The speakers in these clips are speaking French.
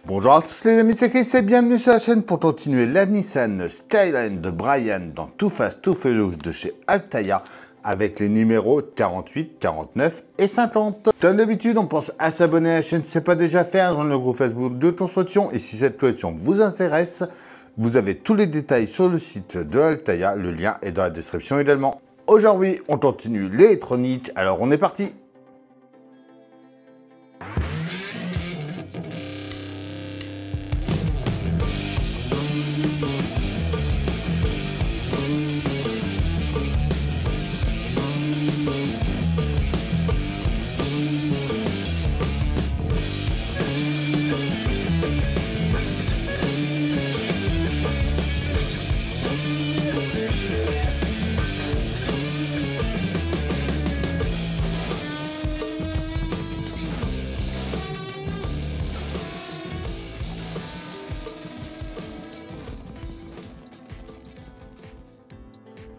Bonjour à tous les amis, c'est Chris et bienvenue sur la chaîne pour continuer la Nissan Skyline de Brian dans Too Fast Too Furious de chez Altaïa avec les numéros 48, 49 et 50. Comme d'habitude, on pense à s'abonner à la chaîne si ce n'est pas déjà fait, à rejoindre le groupe Facebook de construction et si cette collection vous intéresse, vous avez tous les détails sur le site de Altaïa, le lien est dans la description également. Aujourd'hui, on continue l'électronique, alors on est parti.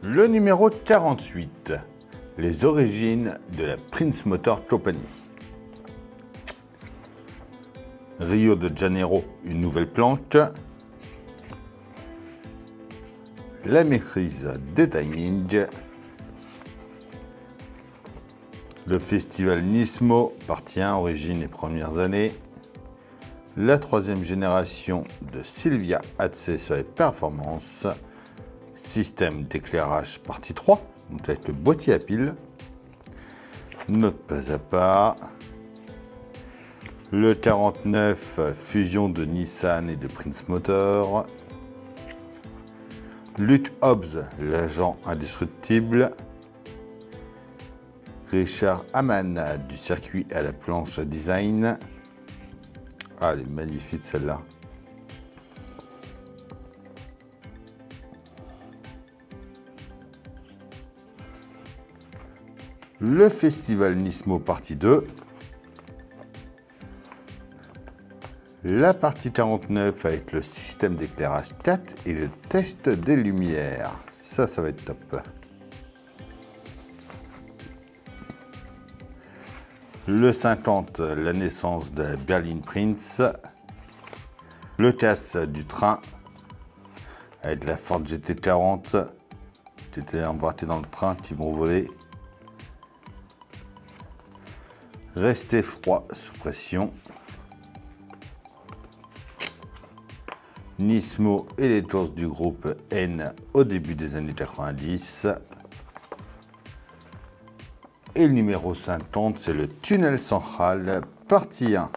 Le numéro 48, les origines de la Prince Motor Company. Rio de Janeiro, une nouvelle planque. La maîtrise des timings. Le festival Nismo, partie 1, origine et premières années. La troisième génération de Silvia Ace sur les performances. Système d'éclairage partie 3, donc avec le boîtier à piles. Note pas à pas. Le 49, fusion de Nissan et de Prince Motor. Luke Hobbs, l'agent indestructible. Richard Hamann, du circuit à la planche design. Ah, elle est magnifique celle-là. Le festival Nismo partie 2. La partie 49 avec le système d'éclairage 4 et le test des lumières. Ça va être top. Le 50, la naissance de Berlin Prince. Le casse du train avec la Ford GT40 qui était embarqué dans le train qui vont voler. Restez froid sous pression. Nismo et les tours du groupe N au début des années 90. Et le numéro 50, c'est le tunnel central, partie 1.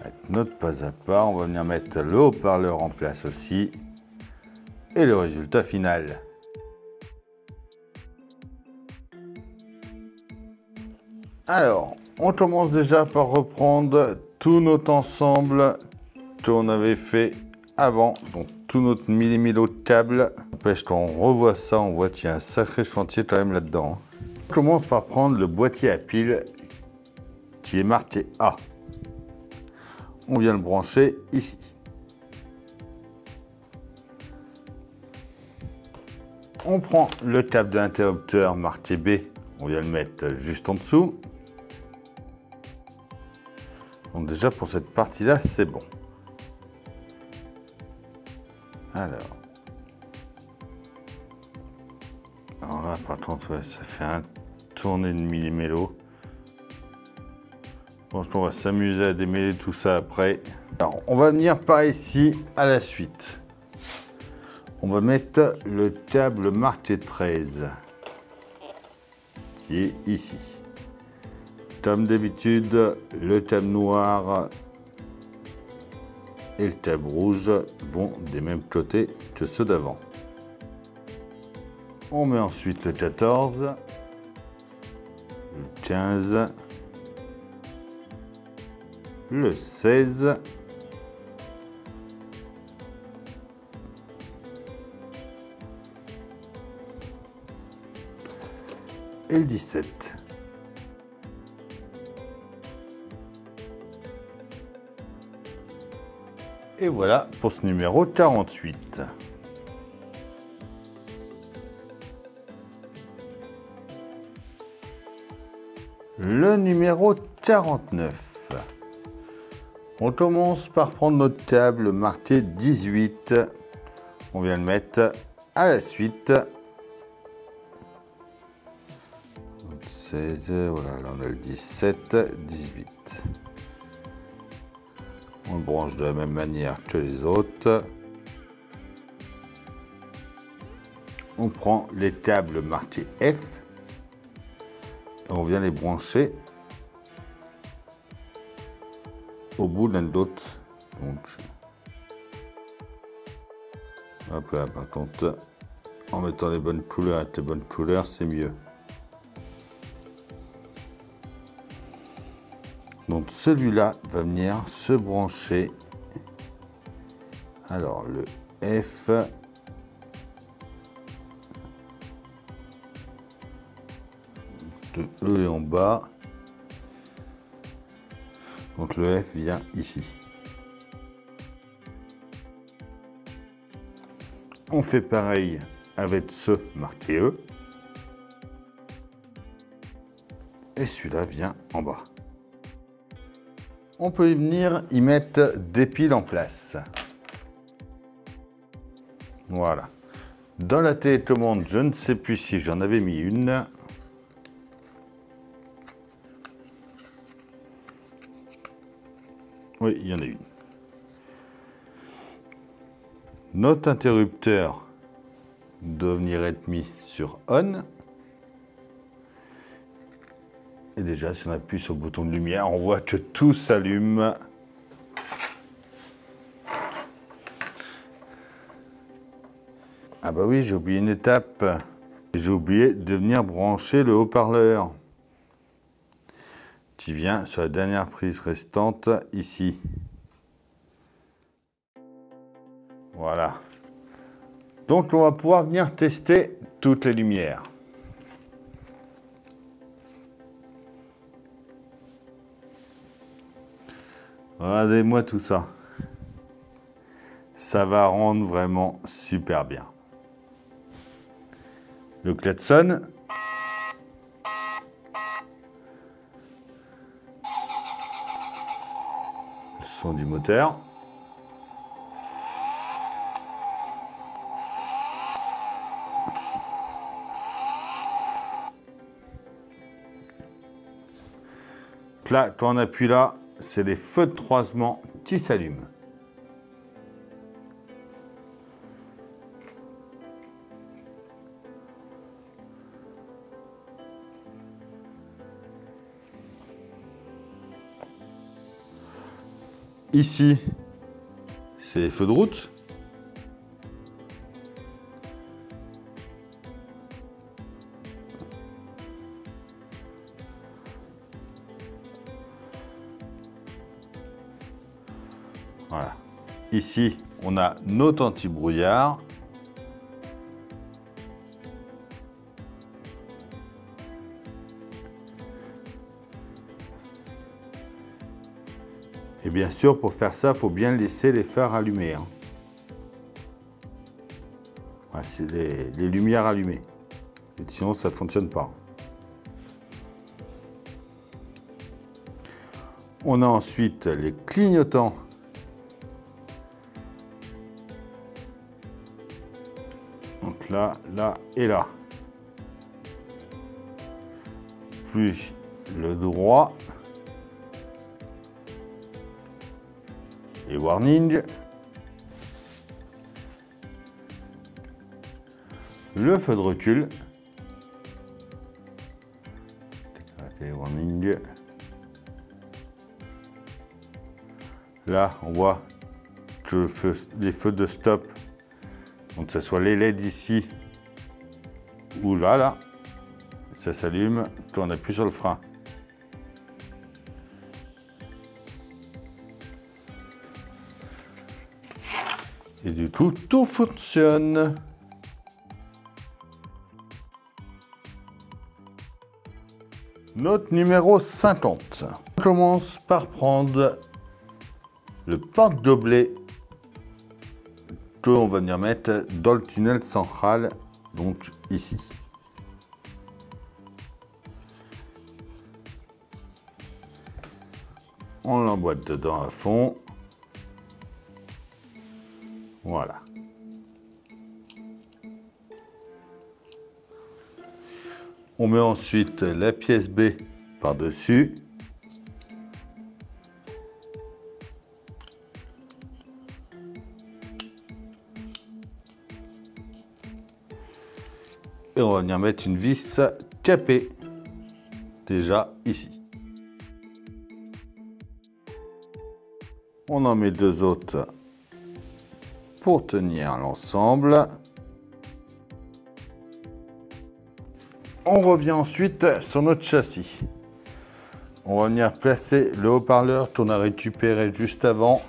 Avec note pas à pas, on va venir mettre le haut-parleur en place aussi. Et le résultat final. Alors, on commence déjà par reprendre tout notre ensemble qu'on avait fait avant, donc tout notre millimètre de câble. N'empêche qu'on revoit ça, on voit qu'il y a un sacré chantier quand même là-dedans. On commence par prendre le boîtier à piles qui est marqué A. On vient le brancher ici. On prend le câble de l'interrupteur marqué B, on vient le mettre juste en dessous. Donc déjà pour cette partie-là, c'est bon. Alors là, par contre, ouais, ça fait un tourné de millimélo. Je pense qu'on va s'amuser à démêler tout ça après. Alors, on va venir par ici à la suite. On va mettre le câble marqué 13, qui est ici. Comme d'habitude, le câble noir et le câble rouge vont des mêmes côtés que ceux d'avant. On met ensuite le 14, le 15, le 16, et le 17. Et voilà pour ce numéro 48. Le numéro 49. On commence par prendre notre câble marqué 18. On vient le mettre à la suite. 16, voilà, là on a le 17, 18. On le branche de la même manière que les autres. On prend les câbles marqués F et on vient les brancher au bout l'un de l'autre. Donc, hop là, par contre, en mettant les bonnes couleurs avec les bonnes couleurs, c'est mieux. Donc celui-là va venir se brancher. Alors le F. De E est en bas. Donc le F vient ici. On fait pareil avec ce marqué E. Et celui-là vient en bas. On peut y venir y mettre des piles en place. Voilà. Dans la télécommande, je ne sais plus si j'en avais mis une. Oui, il y en a une. Notre interrupteur doit venir être mis sur On. Et déjà, si on appuie sur le bouton de lumière, on voit que tout s'allume. Ah bah oui, j'ai oublié une étape. J'ai oublié de venir brancher le haut-parleur qui vient sur la dernière prise restante ici. Voilà. Donc on va pouvoir venir tester toutes les lumières. Regardez-moi tout ça. Ça va rendre vraiment super bien. Le klaxon. Le son du moteur. Là, quand on appuie là, c'est les feux de croisement qui s'allument. Ici, c'est les feux de route. Voilà. Ici, on a notre anti-brouillard. Et bien sûr, pour faire ça, il faut bien laisser les phares allumés. Hein. Voilà, c'est les lumières allumées. Et sinon, ça ne fonctionne pas. On a ensuite les clignotants. Donc là, là et là. Plus le droit. Les warnings. Le feu de recul. Les warnings. Là, on voit que les feux de stop, donc que ce soit les LED ici ou là, ça s'allume quand on appuie sur le frein. Et du coup, tout fonctionne. Note numéro 50. On commence par prendre le porte-gobelet qu'on va venir mettre dans le tunnel central, donc ici. On l'emboîte dedans à fond. Voilà. On met ensuite la pièce B par-dessus. Et on va venir mettre une vis capée, déjà ici. On en met deux autres pour tenir l'ensemble. On revient ensuite sur notre châssis. On va venir placer le haut-parleur qu'on a récupéré juste avant.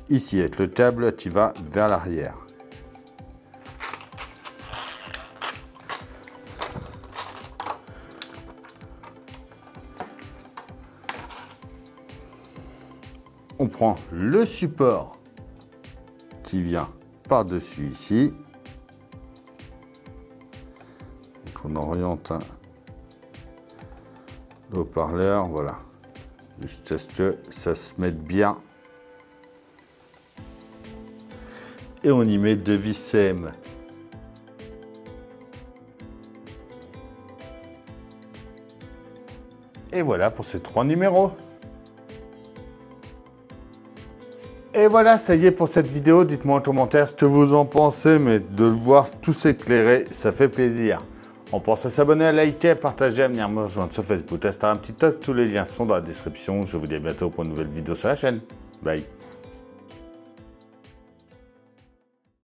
Ici, avec le câble qui va vers l'arrière. On prend le support qui vient par-dessus ici. Donc on oriente le haut-parleur, voilà. Juste à ce que ça se mette bien. Et on y met deux vis CM. Et voilà pour ces trois numéros. Et voilà, ça y est pour cette vidéo. Dites-moi en commentaire ce que vous en pensez, mais de le voir tout s'éclairer, ça fait plaisir. On pense à s'abonner, à liker, à partager, à venir me rejoindre sur Facebook, Instagram, TikTok. Tous les liens sont dans la description. Je vous dis à bientôt pour une nouvelle vidéo sur la chaîne. Bye.